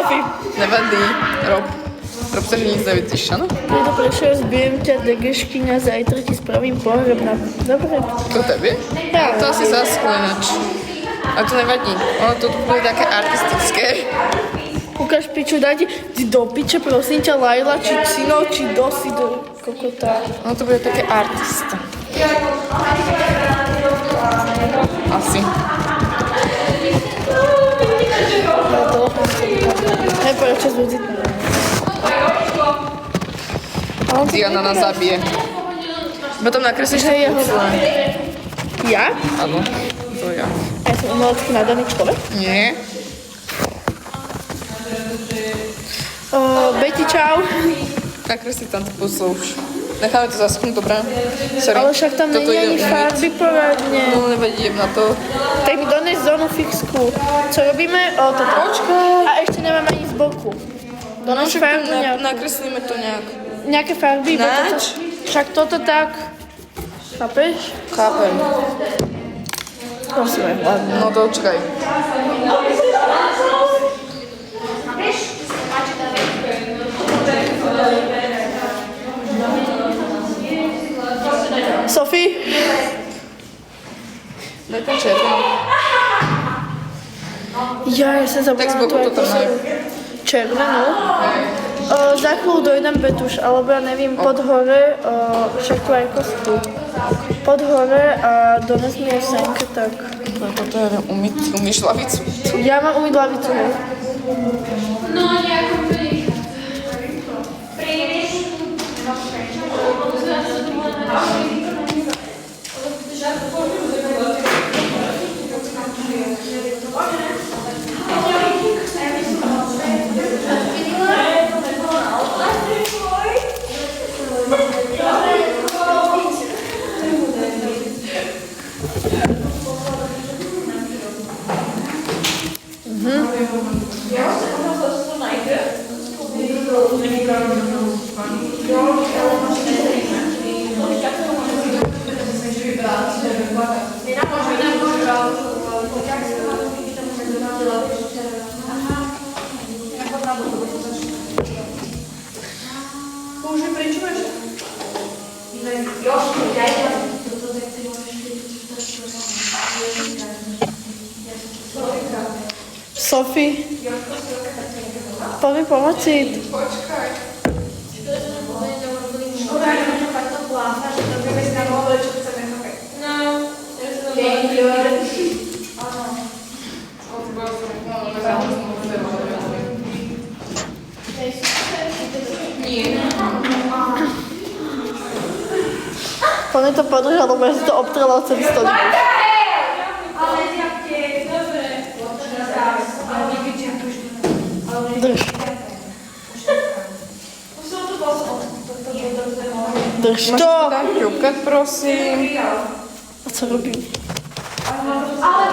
Sofie. Nevadí, rob sa, že nic nevidíš, áno? Dobre, zbijem ťa do geškyňa, zajtra ti spravím pohreb na... Dobre. To tebe? Ja. To asi zaschlo ináč. A to nevadí, ono to bude také artistické. Ukáž piču, daj ti do piče, prosím ťa, Laila, či Cino, či Dosi, do kokota. Ono to bude také artista. Asi. Hej, prečo zvedzi? Diana nás zabije. Potom nakreslíš to pucle. Ja? Áno, to ja. Ja som umelecky nadaný človek. Nie. Betty, čau. Nakreslí tam to pucle už. Necháme to zaschnúť, dobré? Sorry. Ale však tam Toto není ani idem farby poradne. No, nevadí, idem na to. Tak mi dones zónu fixku. Co robíme? O, toto. Počkaj. A ešte nemám ani z boku. Dones farbu nejakú. Nakreslíme to nejak. Nejaké farby. Nač? Však toto tak. Chápeš? Chápem. Prosím, hlavne. No to čakaj. Sofie? Daj ten červený. Ja sa Tak z zabudla boku to tam majú. červenú. Za chvíľu dojdem Betuš, alebo ja neviem, pod hore, však tu aj kostku. Pod hore a dones mi je senke, tak... Toto ja viem umíš lavicu. Ja mám umyť lavicu, hej. No, nejako príliš. Sofie? Poď mi pomoci. Poď mi to podržať, lebo ja si to obtrela od celý stolík. Drž. Drž to. Máš tam ťukať, prosím. A co robím? Ale